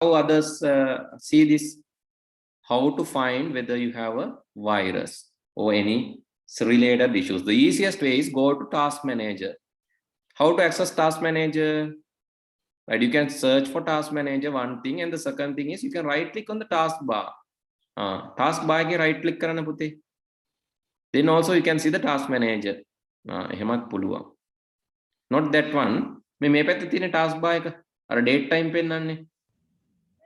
how others see this, how to find whether you have a virus or any related issues. The easiest way is go to Task Manager. How to access Task Manager? Right, you can search for Task Manager, one thing, and the second thing is you can right click on the taskbar. Taskbar ke right click karana puthi. Then also you can see the Task Manager. Hemat puluwa. Not that one. Me පැත්තේ තියෙන taskbar එක. අර date time පෙන්නන්නේ.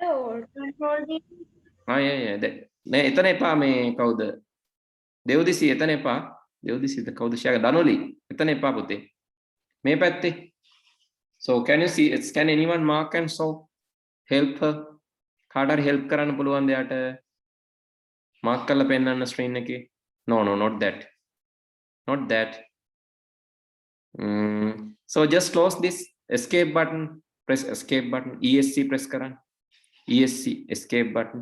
Oh, control D. yeah. නෑ එතන එපා මේ කවුද? දෙව්දිසි එතන එපා. දෙව්දිසිද කවුද ෂයා දනොලි. එතන එපා පුතේ. මේ පැත්තේ. So can you see, can anyone mark and so help her? කාට හරි help කරන්න පුළුවන්ද යාට? mark කරලා පෙන්නන්න screen එකේ. No, not that. Not that. So just close this escape button, press escape button, ESC press karan. ESC escape button.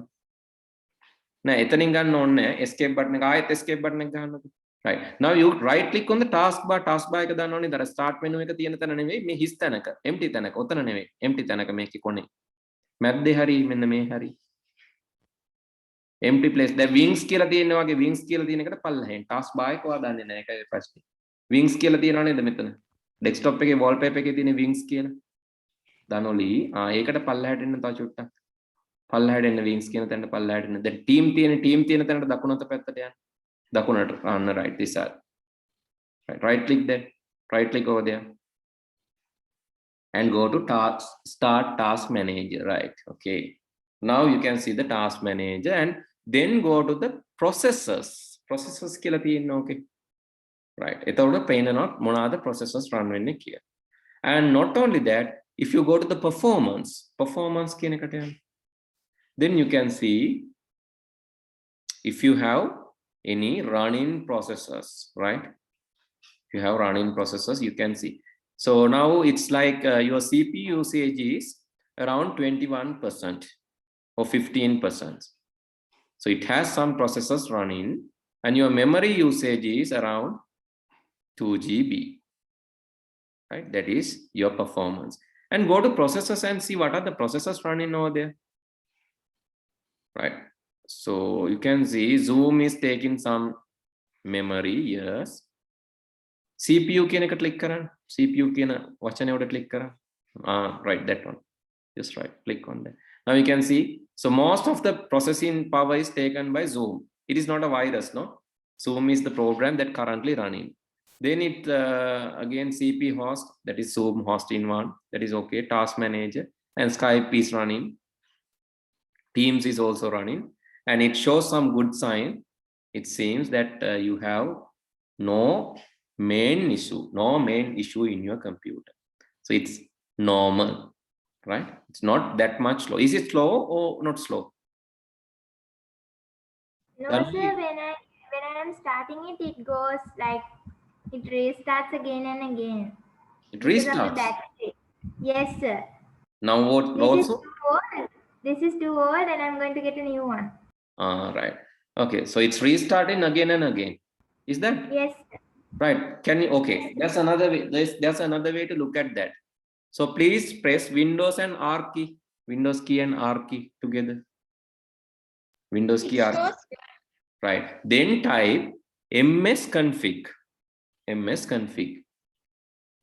Now එතනින් ගන්න ඕනේ නැහැ. escape button එක ආයෙත් escape button එක ගන්නකො. Right. Now you right click on the taskbar. Taskbar එක දාන්න ඕනේ. දර start menu එක තියෙන තැන නෙවෙයි. මේ හිස් තැනක. empty තැනක. ඔතන නෙවෙයි. empty තැනක මේකේ කොනේ. මැද්දේ හරි මෙන්න මේ හරි. empty place. දැන් wings කියලා තියෙනවා වගේ wings කියලා තියෙන එකට පල්ලෙහෙන්. taskbar එක ඔයා දන්නේ නැහැ. ඒකයි ප්‍රශ්නේ. wings කියලා තියෙනව නේද මෙතන? desktop එකේ wallpaper එකේ තියෙන wings කියලා. දනොලි ඒකට පල්ලෙහාට එන්න තව චුට්ටක්. පල්ලෙහාට එන්න wings කියන තැනට පල්ලෙහාට එන්න. දැන් team තියෙන තැනට දකුණත පැත්තට යන්න. දකුණට අන්න right this side. Right click there. Right click over there. And go to start task manager, right? Okay. Now you can see the task manager and then go to the processes. Processes කියලා තියෙනවා okay. Right. එතකොට පේනවා මොනවාද processes run වෙන්නේ කියලා. And not only that, if you go to the performance කියන එකට යන්න. Then you can see if you have any running processes, right? If you have running processes, you can see. So now it's like your CPU usage is around 21% or 15%. So it has some processes running and your memory usage is around 2 GB, right? That is your performance. And go to processors and see what are the processors running over there, right? So you can see Zoom is taking some memory, yes. CPU කියන එක click කරන්න. CPU කියන වචනේ උඩ click කරන්න. Right, that one. Just right, click on that. Now you can see, so most of the processing power is taken by Zoom. It is not a virus, no? Zoom is the program that currently running. Then it again CP host, that is Zoom host in one, that is okay. Task manager and Skype is running. Teams is also running, and it shows some good sign. It seems that you have no main issue in your computer. So it's normal, right? It's not that much slow. Is it slow or not slow? No, sir. When I am starting it, it goes like it restarts again and again. It restarts. Yes, sir. Now what? This is too old, and I'm going to get a new one. Right. Okay. So it's restarting again and again. Is that? Yes, sir. Right. Can you? Okay. That's another way. There's another way to look at that. So please press Windows and R key. Windows key and R key together. Windows key R key. Right. Then type msconfig. msconfig.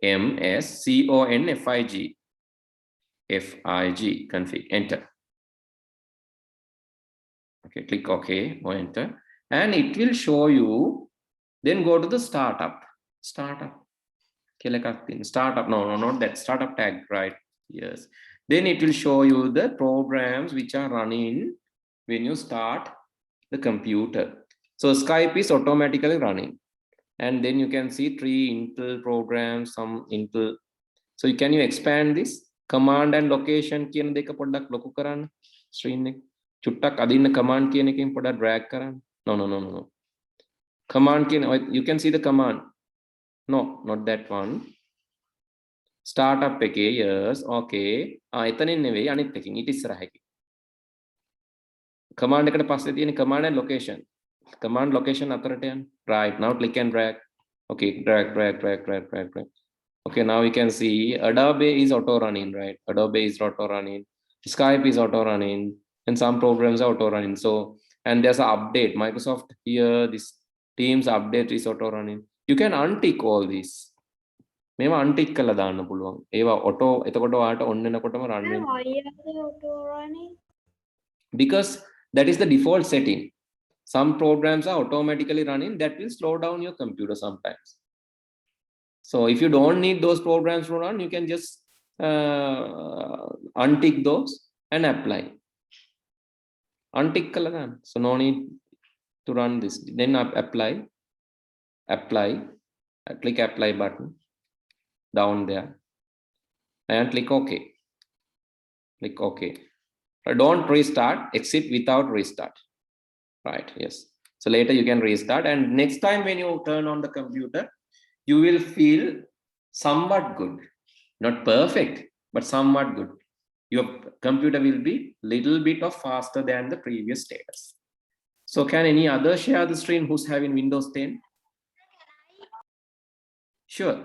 msconfig. config. Enter. Okay. Click OK or enter. And it will show you. Then go to the startup. Startup. No, not that. Startup tag, right? Yes. Then it will show you the programs which are running when you start the computer. So Skype is automatically running. And then you can see 3 Intel programs, some Intel. So can you expand this? Command and location කියන දෙක පොඩ්ඩක් ලොකු කරන්න. screen එක. චුට්ටක් අදින්න command කියන එකෙන් පොඩ්ඩක් drag කරන්න. No. Command you can see the command. No, not that one. Startup එකේ yes, okay. එතනින් නෙවෙයි අනිත් එකකින් ඊට ඉස්සරහ එකේ. Command එකට පස්සේ තියෙන command and location. Command location අතරට යන්න. Right, now click and drag. Okay, drag. Okay, now you can see Adobe is auto running, right? Adobe is auto running. Skype is auto running, and some programs are auto running. So, and there's an update. Microsoft here, this Teams update is auto running. You can untick all these. මේවා untick කරලා දාන්න පුළුවන්. ඒවා auto එතකොට ඔයාලට on වෙනකොටම run වෙනවා. Why are they auto running? Because that is the default setting. Some programs are automatically running, that will slow down your computer sometimes. So if you don't need those programs to run, you can just untick those and apply. Untick කරලා දාන්න. So no need to run this. Then apply, click apply button down there and click OK. Click OK. Don't restart, exit without restart. Right, yes. So later you can restart, and next time when you turn on the computer, you will feel somewhat good. Not perfect, but somewhat good. Your computer will be little bit of faster than the previous status. So can any other share the screen who's having Windows 10? Sure.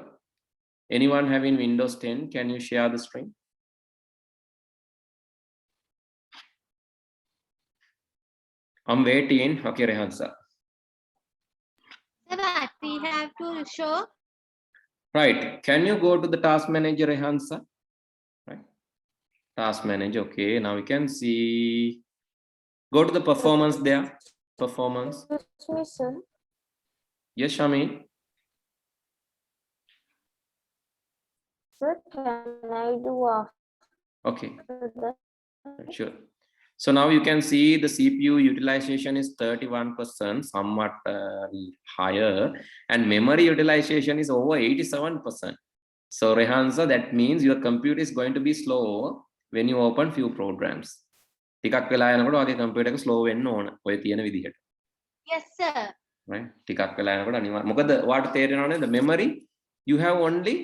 Anyone having Windows 10, can you share the screen? I'm waiting. Okay, Rehan sir. But we have to show. Right. Can you go to the task manager, Rehan sir? Right. Task manager. Okay. Now we can see. Go to the performance there. Performance. Yes, Shami. Sir, can I do Okay. after that? Sure. So now you can see the CPU utilization is 31%, somewhat higher, and memory utilization is over 87%. So Rehansa, that means your computer is going to be slow when you open few programs. ටිකක් වෙලා යනකොට ඔයගේ computer එක slow වෙන්න ඕන ඔය තියෙන විදිහට. Yes, sir. Right? ටිකක් වෙලා යනකොට අනිවාර්ය. මොකද ඔයාලට තේරෙනවනේ the memory you have only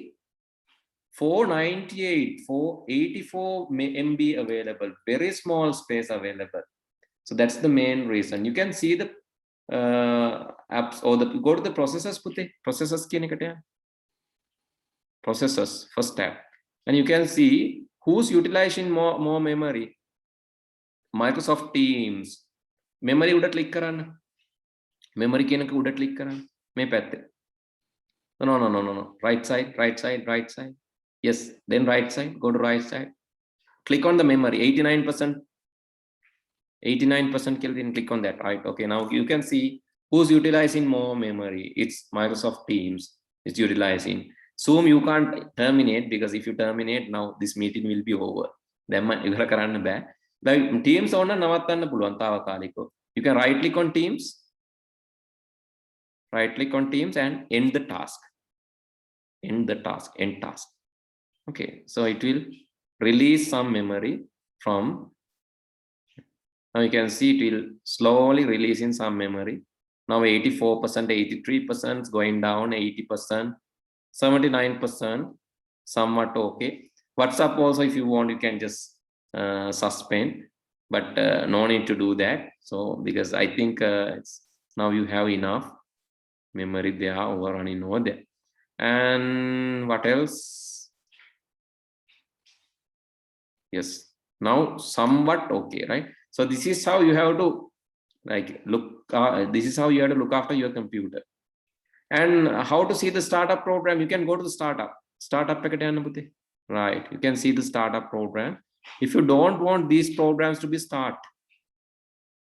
498, 484 MB available, very small space available. So that's the main reason. You can see the apps or the go to the processors, processors processors first tab, and you can see who's utilizing more memory. Microsoft Teams memory උඩ click කරන්න. memory කියනක උඩ click කරන්න. මේ පැත්තේ. No. Right side. Yes, then right side, go to right side. Click on the memory, 89%. 89% then click on that, right? Okay, now you can see who's utilizing more memory. It's Microsoft Teams, it's utilizing. Zoom you can't terminate, because if you terminate now, this meeting will be over. Then ඉවර කරන්න බෑ. Like Teams ඕන නවත්තන්න පුළුවන් තාවකාලිකව. You can right click on Teams. Right click on Teams and end the task. End task. Okay, so it will release some memory from. Now you can see it will slowly releasing some memory. Now 84%, 83% going down, 80%, 79%, somewhat okay. WhatsApp also, if you want, you can just suspend, but no need to do that. So because I think now you have enough memory there overrunning over there. And what else? Yes, now somewhat okay, right? So this is how you have to like look. This is how you have to look after your computer. And how to see the startup program? You can go to the startup. Right? You can see the startup program. If you don't want these programs to be start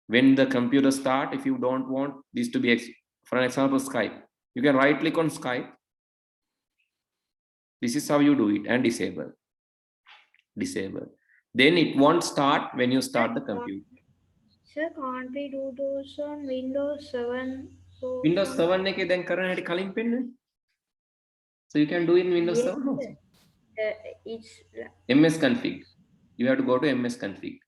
when the computer start, if you don't want this to be, for an example, Skype, you can right click on Skype. This is how you do it, and disable. Then it won't start when you start the computer. Sir, can't we do those on Windows 7? So Windows 7 එකේ දැන් කරන හැටි කලින් පෙන්නන්නේ. So you can do it in Windows 7 also. It's MS config. You have to go to MS config.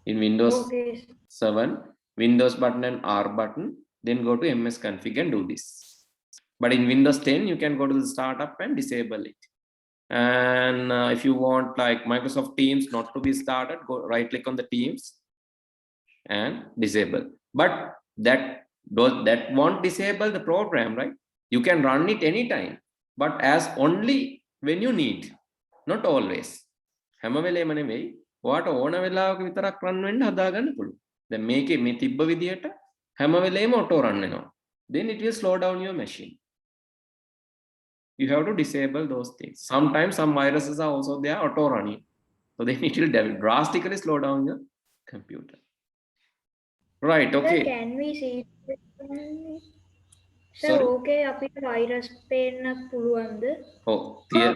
In Windows okay. 7, Windows button and R button, then go to MS config and do this. But in Windows 10, you can go to the startup and disable it. And if you want like Microsoft Teams not to be started, go right click on the Teams and disable. But that won't disable the program, right? You can run it anytime, but as only when you need, not always. හැම වෙලේම නෙවෙයි, ඔයාට ඕන වෙලාවක විතරක් run වෙන්න හදාගන්න පුළුවන්. දැන් මේකේ මේ තිබ්බ විදිහට හැම වෙලේම auto run වෙනවා. Then it will slow down your machine. You have to disable those things. Sometimes some viruses are also there auto running. So then it will drastically slow down your computer. Right, Sir, okay. can we see it? Sir, Sorry? okay, අපිට virus පේන්න පුළුවන්ද? ඔව්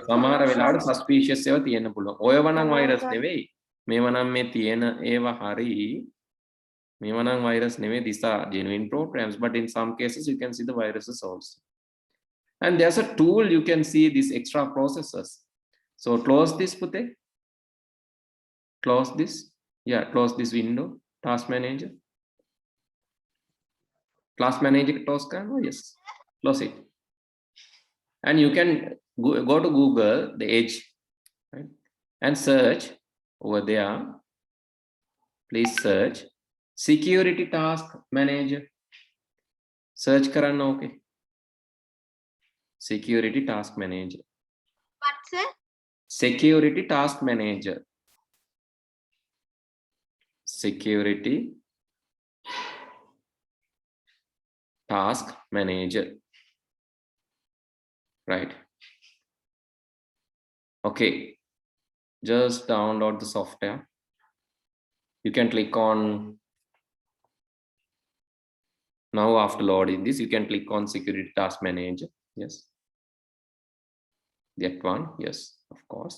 සමහර වෙලාවට suspicious ඒවා තියෙන්න පුළුවන්. ඔයව නම් virus නෙවෙයි. මේව නම් මේ තියෙන ඒවා හරි. මේව නම් virus නෙවෙයි. These are genuine programs, but in some cases you can see the viruses also. And there's a tool you can see these extra processes. So close this, Pute. Close this. Yeah, close this window. Task manager. Task manager close can. Oh, yes. Close it. And you can go to Google, the Edge, right? And search over there. Please search security task manager. Search karanna, okay. Security task manager. What, sir? Security task manager. Security task manager. Right. Okay. Just download the software. You can click on now. After loading this, you can click on security task manager. Yes. That one. Yes, of course.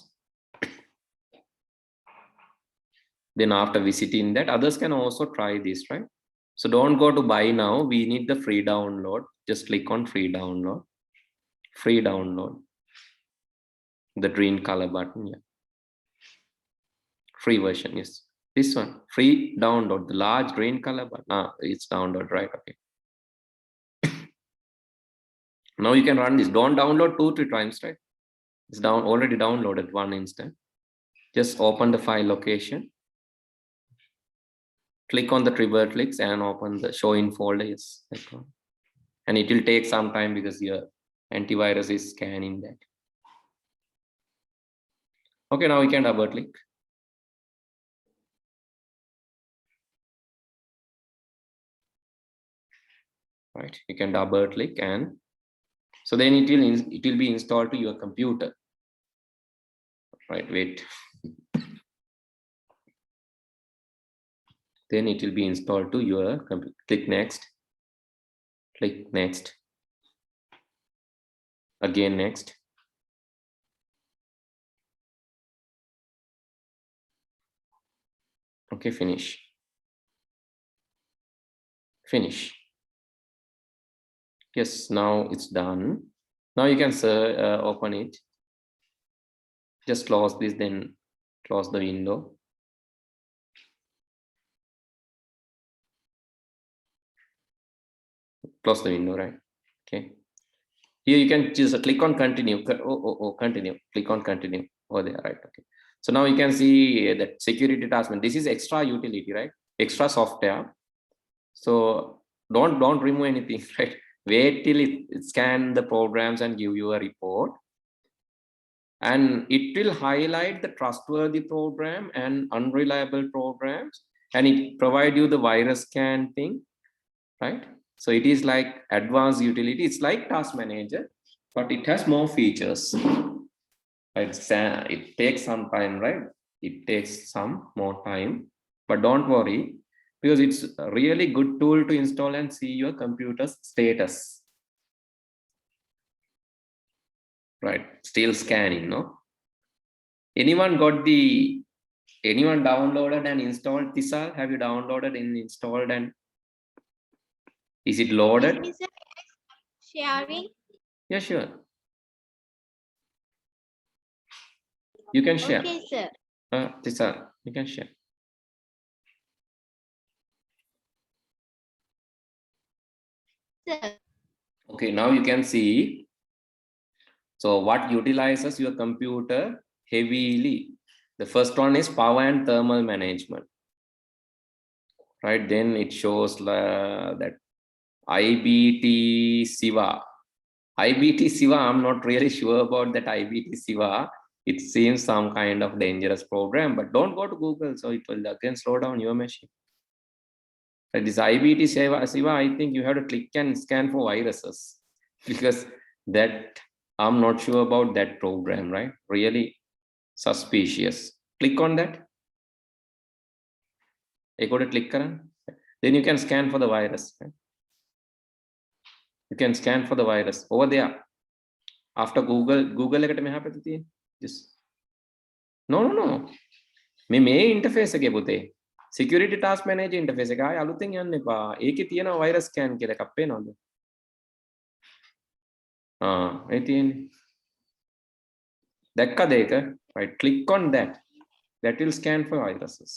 Then after visiting that, others can also try this, right? So don't go to buy now. We need the free download. Just click on free download. Free download. The green color button. Yeah. Free version. Yes. This one. Free download. The large green color button. It's download, right? Okay. Now you can run this. Don't download 2-3 times, right? It's already downloaded one instant. Just open the file location. Click on the trigger clicks and open the show in folder. Yes, that one. And it will take some time because your antivirus is scanning that. Okay, now we can double click. Right, you can double click and so then it will be installed to your computer. Right, wait. Then it will be installed to your computer. Click next. Click next. Again next. Okay, finish. Finish. Yes, now it's done. Now you can open it. Just close this, then close the window. Close the window, right? Okay. Here you can just click on continue. Continue. Click on continue over there, right? Okay. So now you can see that security task. This is extra utility, right? Extra software. So don't remove anything, right? Wait till it scan the programs and give you a report. And it will highlight the trustworthy program and unreliable programs. And it provide you the virus scan thing, right? So it is like advanced utility. It's like task manager, but it has more features. It takes some time, right? It takes some more time, but don't worry because it's a really good tool to install and see your computer's status. Right, still scanning, no? Anyone downloaded and installed Thisal? Have you downloaded and installed and is it loaded? Excuse me, sir. Sharing. Yeah, sure. You can share. Okay, sir. Thisal, you can share. Sir. Okay, now you can see. So what utilizes your computer heavily? The first one is power and thermal management. Right, then it shows that IBT Siva. IBT Siva, I'm not really sure about that IBT Siva. it seems some kind of dangerous program, but don't go to Google. So it will again slow down your machine. But this IBT Siva, I think you have to click and scan for viruses because that I'm not sure about that program, right? Really suspicious. Click on that. You go to click karan. Then you can scan for the virus. Right? You can scan for the virus over there. After Google එකට මෙහා පැත්තේ තියෙන. Just no. මේ interface එකේ පුතේ. Security task manager interface එක ආයේ අලුතෙන් යන්න එපා. ඒකේ තියෙනවා virus scan කියලා එකක් පේනවද? ඒ තියෙන්නේ. දැක්කද ඒක? Right, click on that. That will scan for viruses.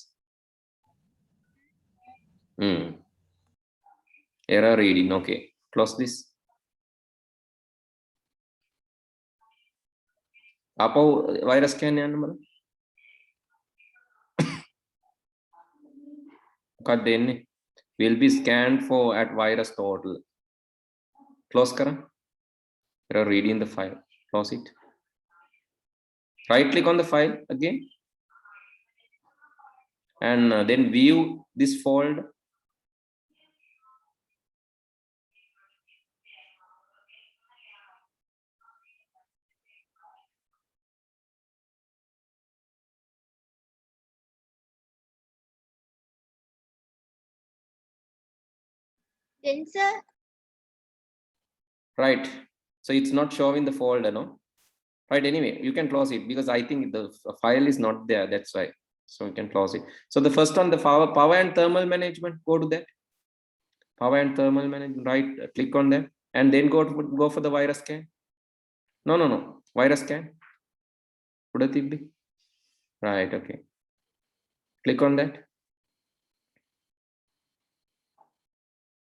Error reading. Okay, close this. Apo virus scan යන්න බලන්න. මොකක්ද එන්නේ? Will be scanned for at virus total. Close කරන්න. Error reading the file. Close it. Right click on the file again. And then view this folder. Then, sir, Right. So it's not showing the folder, no? Right. Anyway, you can close it because I think the file is not there. That's why. So you can close it. So the first one, the power and thermal management. Go to that. Power and thermal management. Right. Click on that, and then go for the virus scan. No. Virus scan. Right. Okay. Click on that.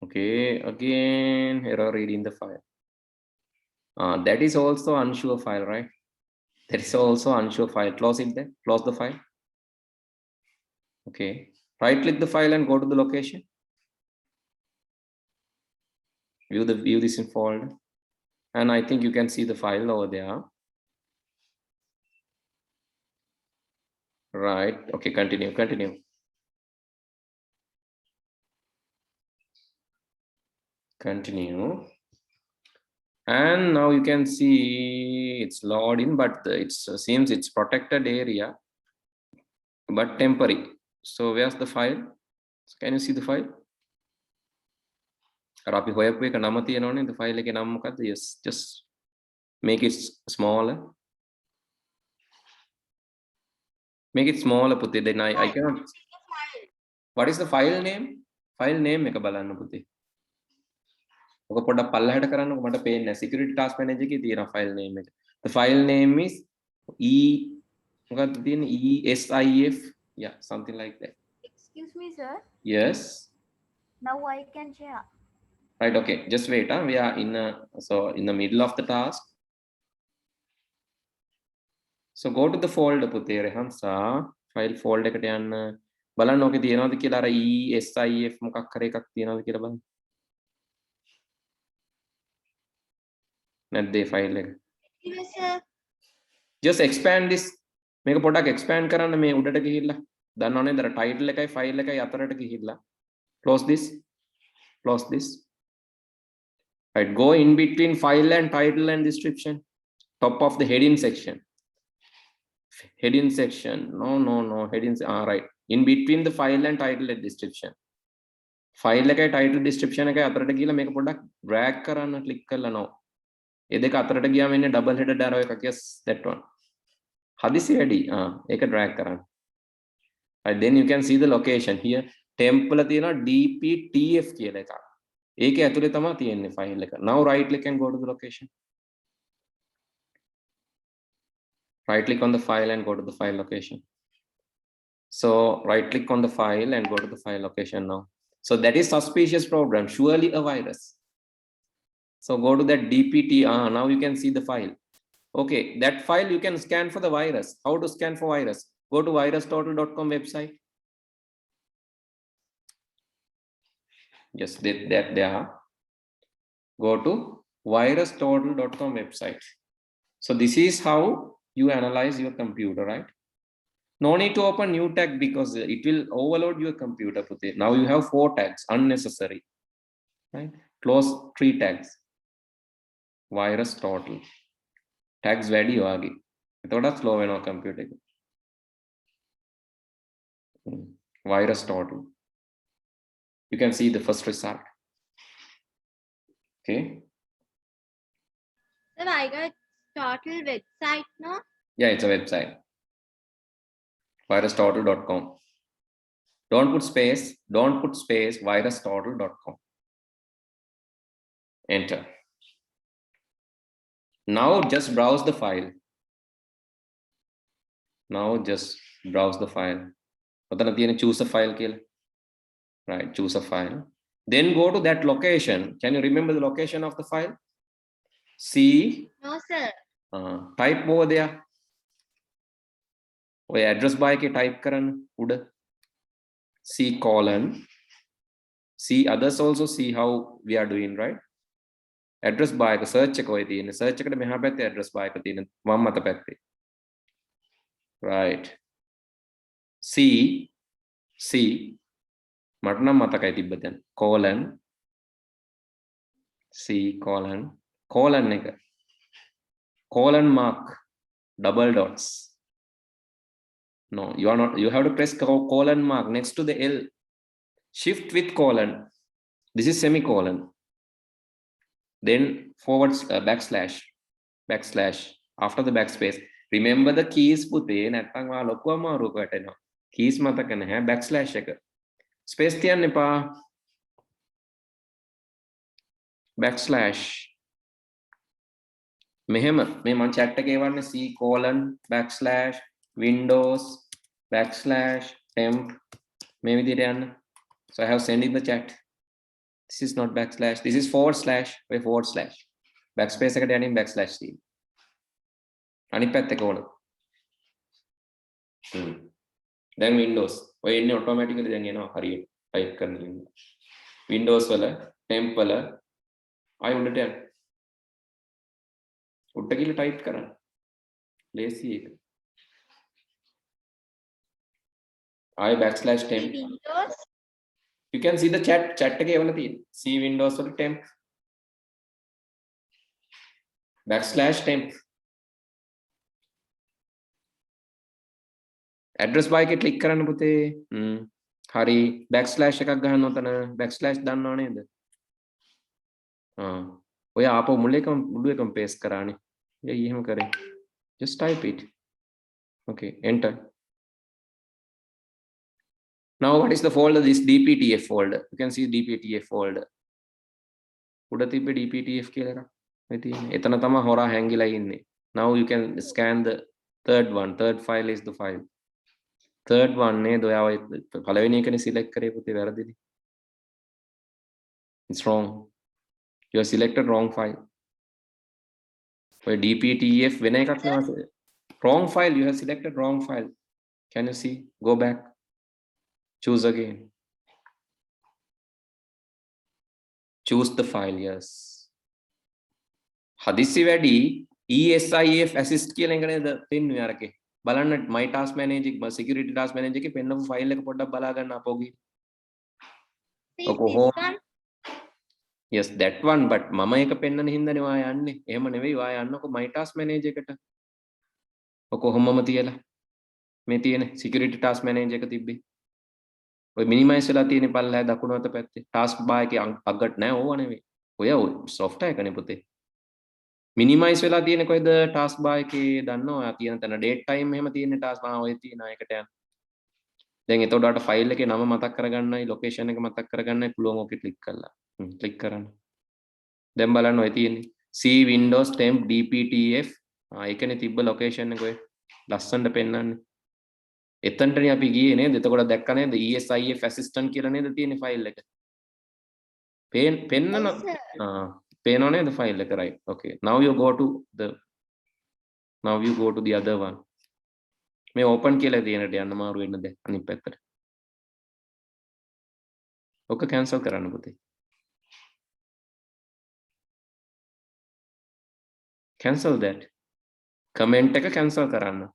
Okay. Again, error reading the file. That is also unsure file, right? That is also unsure file. Close it there. Close the file. Okay. Right click the file and go to the location. View this in folder. And I think you can see the file over there. Right. Okay, continue. And now you can see it's logged in, but it seems it's protected area, but temporary. So where's the file? So can you see the file? අපි හොයපු එක නම තියෙනවනේ the file එකේ නම මොකද්ද? Yes, just make it smaller. Make it smaller පුතේ. Then I cannot. What is the file name? File name එක බලන්න පුතේ. ඔක පොඩ්ඩක් පල්ලහැට කරන්නකො මට පේන්නේ නැහැ. Security task manager එකේ තියෙන file name එක. The file name is මොකක්ද තියෙන්නේ? ESIF. Yeah, something like that. Excuse me, sir. Yes. Now I can share. Right, okay, just wait. We are in the middle of the task. So go to the folder පුතේ රහන්සා file folder එකට යන්න බලන්න ඕකේ තියෙනවද කියලා අර ESIF මොකක් කර එකක් තියෙනවද කියලා බලන්න. නැද්ද ඒ file එක? yes, sir. Just expand this. මේක පොඩ්ඩක් expand කරන්න මේ උඩට ගිහිල්ලා. දන්නවනේ දර title එකයි file එකයි අතරට ගිහිල්ලා. Close this. Right, go in between file and title and description. Top of the heading section. No, headings. Right. In between the file and title and description. File එකයි title description එකයි අතරට ගිහලා මේක පොඩ්ඩක් drag කරන්න click කරලා no. ඒ දෙක අතරට ගියාම එන්නේ double headed arrow එකක්. Yes, that one. හදිසි වැඩි. ඒක drag කරන්න. Right, then you can see the location here. temp වල තියෙනවා dptf කියලා එකක්. ඒකේ ඇතුලේ තමයි තියෙන්නේ file එක. Now right click and go to the location. Right click on the file and go to the file location. So right click on the file and go to the file location now. So that is suspicious program, surely a virus. So go to that dpt. Now you can see the file. Okay, that file you can scan for the virus. How to scan for virus? Go to virustotal.com website. Yes, that there. Go to virustotal.com website. So this is how you analyze your computer, right? No need to open new tag because it will overload your computer. Puthe. Now you have 4 tags, unnecessary, right? Close 3 tags. Virus total. Tags value agi. Itoda slow in our computer. Virus total. You can see the first result. Okay. Sir, I got total website, no? Yeah, it's a website. Virustotal.com. Don't put space, virustotal.com. Enter. Now just browse the file. Choose a file. Right, choose a file. Then go to that location. Can you remember the location of the file? See, No, sir. type over there. Or address bar ke type karan uda. C colon. See others also see how we are doing, right? Address bar එක search එක ඔය තියෙන search එකට මෙහා පැත්තේ address bar එක තියෙන වම් අත පැත්තේ. Right. C මට නම් මතකයි තිබ්බ දැන් colon C colon එක colon mark double dots. No, you are not. You have to press colon mark next to the L. Shift with colon. This is semicolon. Then forward backslash after the backspace. Remember the keys පුතේ නැත්නම් ඔයා ලොකු අමාරුවක වැටෙනවා. keys මතක නැහැ backslash එක. space තියන්න එපා. backslash මෙහෙම මේ මම chat එකේ වන්නේ C colon backslash Windows backslash temp මේ විදිහට යන්න. So I have sent in the chat. This is not backslash. This is forward slash. Wait, forward slash. Backspace එකට යනින් backslash තියෙනවා. අනිත් පැත්ත එක ඕන. දැන් Windows. ඔය එන්නේ automatically දැන් එනවා හරියට. type කරන Windows වල temp වල ආයි උඩට යන්න. උඩට ගිහලා type කරන්න. lazy එක. ආයි backslash temp. Windows. You can see the chat එකේ එවලා තියෙන. C Windows වල temp. Backslash temp. Address bar එකේ click කරන්න පුතේ. හරි. backslash එකක් ගහන්න උතන. backslash දන්නව නේද? ඔය ආපහු මුල එකම paste කරානේ. එයි එහෙම කරේ. Just type it. Okay, enter. Now what is the folder? This dptf folder. You can see dptf folder. උඩ තිබ්බේ dptf කියලා එකක්. මේ තියෙන්නේ. එතන තමයි හොරා හැංගිලා ඉන්නේ. Now you can scan the third one. Third file is the file. Third one නේද? ඔයා ඔය පළවෙනි එකනේ select කරේ පුතේ වැරදිනේ. It's wrong. You have selected wrong file. ඔය dptf වෙන එකක් නෙවෙයි. Wrong file. You have selected wrong file. Can you see? Go back. Choose again. Choose the file, yes. හදිස්සි වැඩි ESIF assist කියලා එක නේද පෙන්වන්නේ අරකේ. බලන්න my task manager security task manager එකේ පෙන්නපු ෆයිල් එක පොඩ්ඩක් බලා ගන්න අපෝ ගිහින්. See this one. Yes, that one, but මම එක පෙන්නන හින්දානේ ඔයා යන්නේ. එහෙම නෙවෙයි ඔයා යන්නකො my task manager එකට. ඔක කොහොමම තියලා. මේ තියෙන security task manager එක තිබ්බේ. ඔය මිනිමයිස් වෙලා තියෙන පල්ලෙහා දකුණු අත පැත්තේ ටාස්ක් බාර් එකේ අගට නෑ ඕවා නෙවෙයි. ඔය software එකනේ පුතේ. මිනිමයිස් වෙලා තියෙන කොයිද ටාස්ක් බාර් එකේ දන්නව ඔයා තියෙන තැන date time එහෙම තියෙන ටාස්ක් ඔය තියෙන එකට යන්න. දැන් එතකොට ඔයාලට ෆයිල් එකේ නම මතක් කරගන්නයි ලොකේෂන් එක මතක් කරගන්නයි පුළුවන් ඕකේ ක්ලික් කරලා. ක්ලික් කරන්න. දැන් බලන්න ඔය තියෙන්නේ C Windows temp dptf ඒකනේ තිබ්බ ලොකේෂන් එක ඔය ලස්සනට පෙන්නන්නේ. එතනටනේ අපි ගියේ නේද? එතකොට දැක්ක නේද ESIF assistant කියලා නේද තියෙන්නේ ෆයිල් එක. පෙන්නන පේනව නේද ෆයිල් එක right. Okay. Now you go to the other one. මේ open කියලා තියෙනට යන්න මාරු වෙන්න දැන් අනිත් පැත්තට. ඔක cancel කරන්න පුතේ. Cancel that. comment එක cancel කරන්න.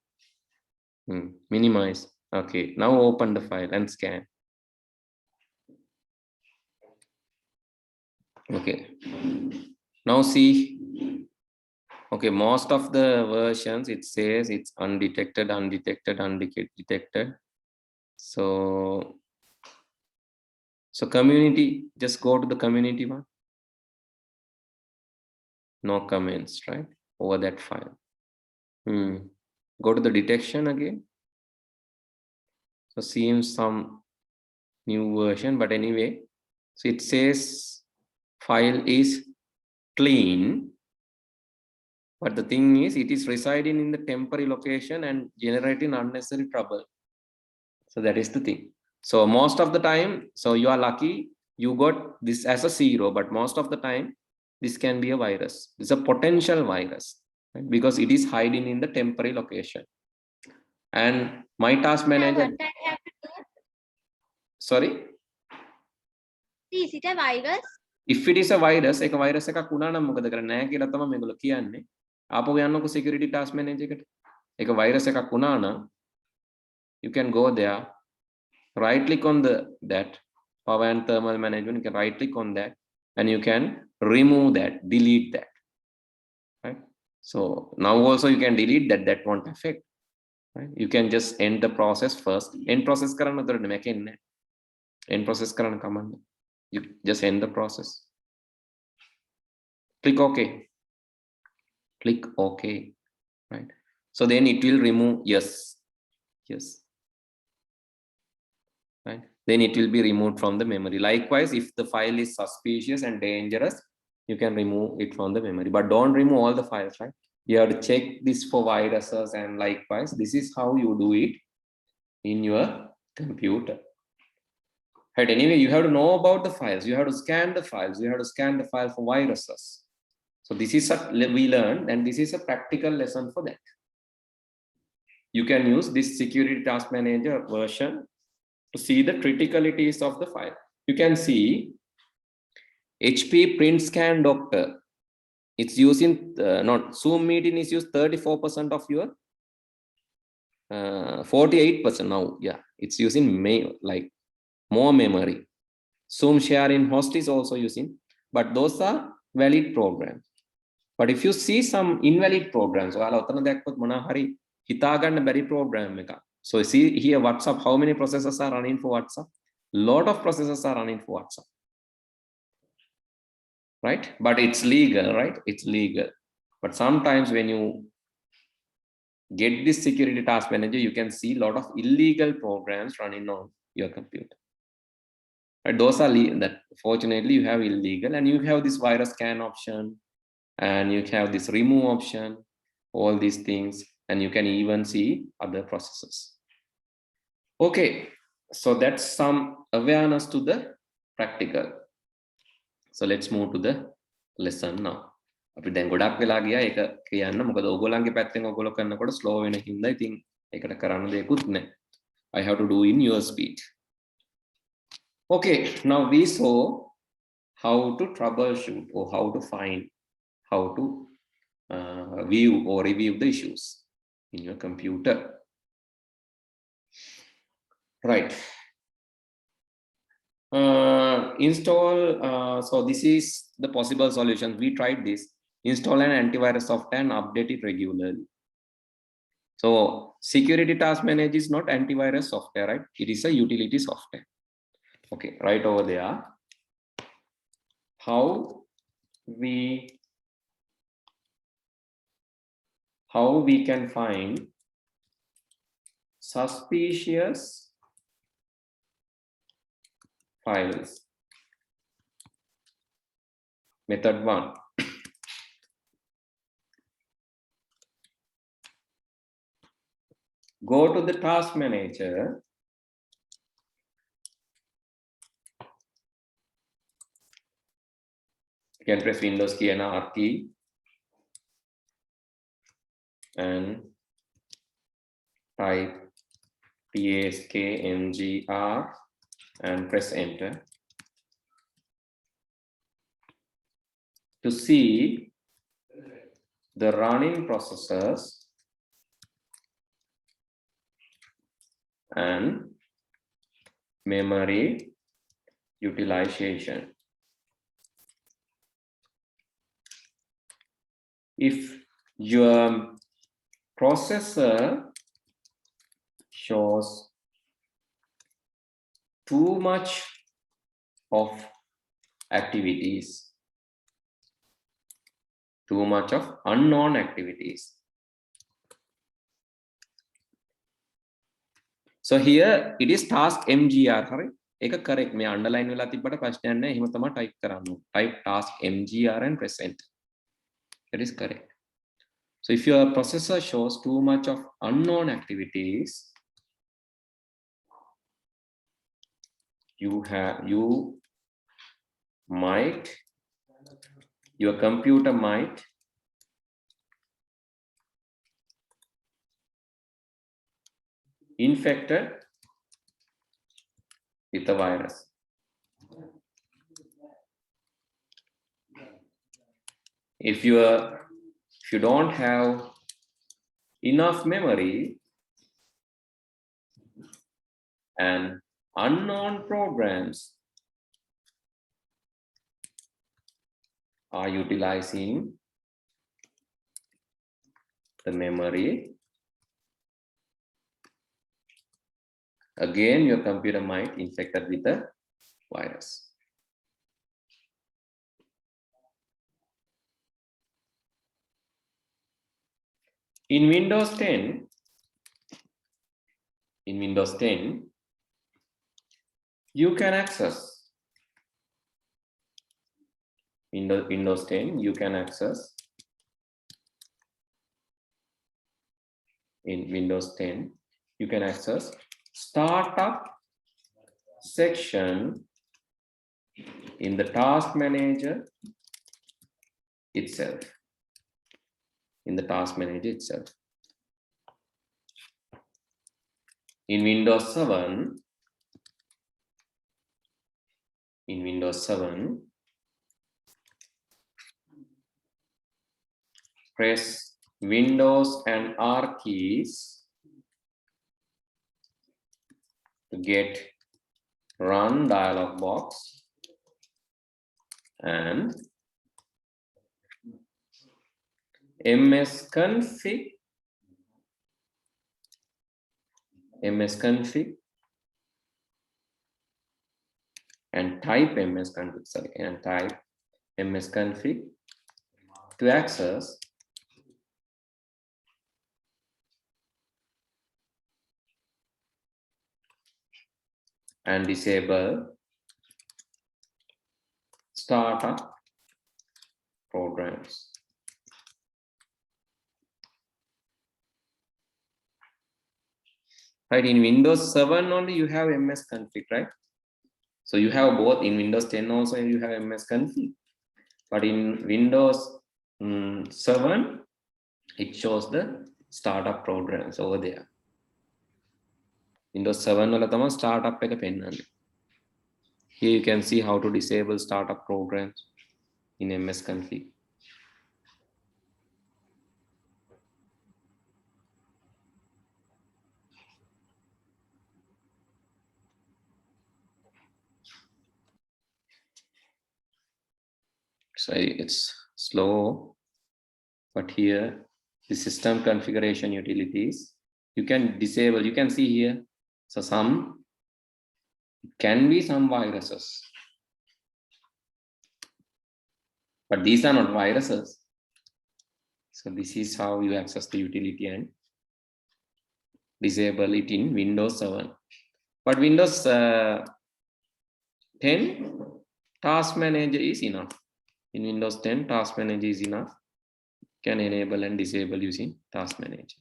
Minimize. Okay, now open the file and scan. Okay, now see. Okay, most of the versions it says it's undetected, undetected. So community, just go to the community one. No comments, right? Over that file. Go to the detection again. So seems some new version, but anyway, so it says file is clean, but the thing is it is residing in the temporary location and generating unnecessary trouble. So that is the thing. So most of the time, so you are lucky you got this as a 0, but most of the time this can be a virus. It's a potential virus, right? Because it is hiding in the temporary location. And my task manager, What I have to do? sorry, Is it a virus? if it is a virus, එක virus එකක් වුණා නම් මොකද කරන්නේ නැහැ කියලා තමයි මේගොල්ලෝ කියන්නේ. ආපහු යන්නකො security task manager එකට. එක virus එකක් වුණා නම් you can go there, right click on that power and thermal management, you can right click on that and you can remove that, delete that, right? So now also you can delete that won't affect, right? You can just end the process first. End process කරන්න උතරනේ මේක එන්නේ. End process කරන්න කමන්නේ. You just end the process. Click OK. Click OK, right? So then it will remove, yes, right? Then it will be removed from the memory. Likewise, if the file is suspicious and dangerous, you can remove it from the memory, but don't remove all the files, right? You have to check this for viruses, and likewise, this is how you do it in your computer. Right, anyway, you have to know about the files, you have to scan the files, you have to scan the file for viruses. So this is we learned, and this is a practical lesson for that. You can use this security task manager version to see the criticalities of the file. You can see HP print scan doctor. It's using not Zoom meeting is used 34% of your 48% now. Yeah, it's using like more memory. Zoom share in host is also using, but those are valid programs. But if you see some invalid programs, ඔයාලා ඔතන දැක්කොත් මොනවා හරි හිතා ගන්න බැරි program එකක්. So see here WhatsApp, how many processors are running for WhatsApp? Lot of processors are running for WhatsApp, right? But it's legal, right? It's legal. But sometimes when you get this security task manager, you can see a lot of illegal programs running on your computer. Right? Those are that fortunately you have illegal, and you have this virus scan option, and you have this remove option, all these things, and you can even see other processes. Okay, so that's some awareness to the practical. So let's move to the lesson now. අපි දැන් ගොඩක් වෙලා ගියා ඒක කියන්න, මොකද ඕගොල්ලන්ගේ පැත්තෙන් ඕගොල්ලෝ කරනකොට slow වෙන හින්දා ඉතින් ඒකට කරන්න දෙයක්වත් නැහැ. I have to do in your speed. Okay, now we saw how to troubleshoot, or how to find, how to view or review the issues in your computer. Right. Install, so this is the possible solutions. We tried this. Install an antivirus software and update it regularly. So security task manager is not antivirus software, right? It is a utility software. Okay, right over there. How we can find suspicious files. Method 1. Go to the task manager. You can press Windows key and R key and type taskmgr and press enter to see the running processes and memory utilization. If your processor shows too much of activities, too much of unknown activities. So here it is task MGR. හරි ඒක correct. මේ underline වෙලා තිබ්බට ප්‍රශ්නයක් නැහැ. එහෙම තමයි type කරන්න. Type task MGR and press enter. That is correct. So if your processor shows too much of unknown activities, your computer might infected with a virus. If you don't have enough memory and unknown programs are utilizing the memory, again your computer might infected with a virus. In Windows 10, you can access Windows 10. You can access in Windows 10. You can access startup section in the task manager itself. In the task manager itself. In Windows 7, press Windows and R keys to get run dialog box and msconfig and type msconfig to access and disable startup programs. Right, in Windows 7 only you have msconfig, right? So you have both in Windows 10 also, and you have msconfig. But in Windows 7, it shows the startup programs over there. Windows 7 වල තමයි startup එක පෙන්නන්නේ. Here you can see how to disable startup programs in msconfig. So it's slow, but here the system configuration utilities, you can disable, you can see here. So can be some viruses, but these are not viruses. So this is how you access the utility and disable it in Windows 7. But Windows 10 task manager is enough. In Windows 10 task manager is enough. Can enable and disable using task manager.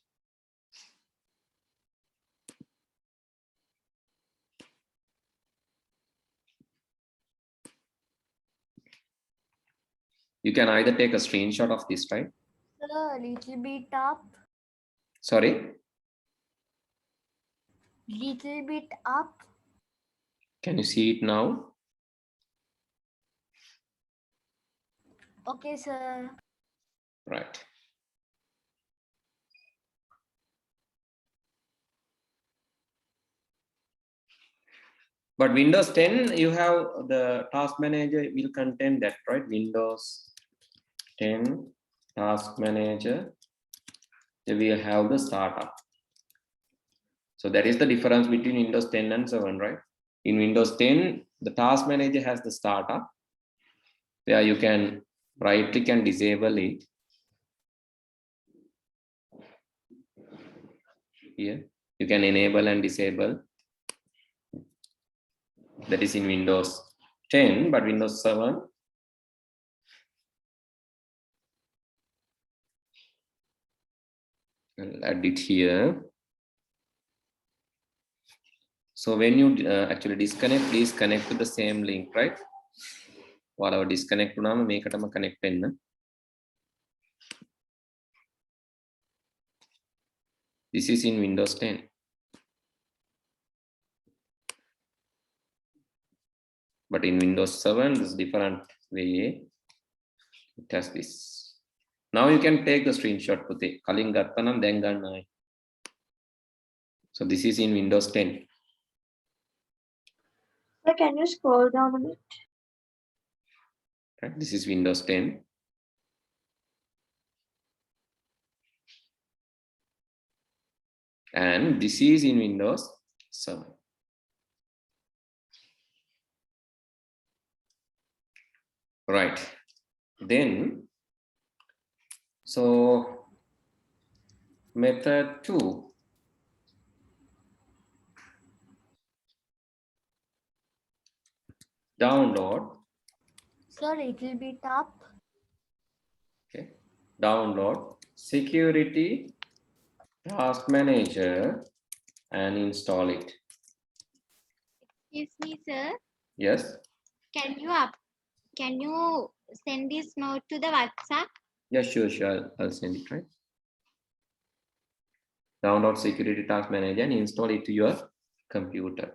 You can either take a screenshot of this, right? A little bit up. Sorry? Little bit up. Can you see it now? Okay, sir. Right. But Windows 10, you have the task manager will contain that, right? Windows 10 task manager, they will have the startup. So that is the difference between Windows 10 and 7, right? In Windows 10, the task manager has the startup where you can right click and disable it. Here, you can enable and disable. That is in Windows 10, but Windows 7, I'll add it here. So when you actually disconnect, please connect to the same link, right? While disconnect to make it connect in. This is in Windows 10. But in Windows 7, this is different way. It has this. Now you can take the screenshot. So this is in Windows 10. So can you scroll down a bit? Right? This is Windows 10. And this is in Windows 7. Right. Then, so method 2. Download. Sir, little bit up. Okay. Download security task manager and install it. Excuse me, sir. Yes. Can you send this note to the WhatsApp? Yeah, sure. I'll send it, right? Download security task manager and install it to your computer.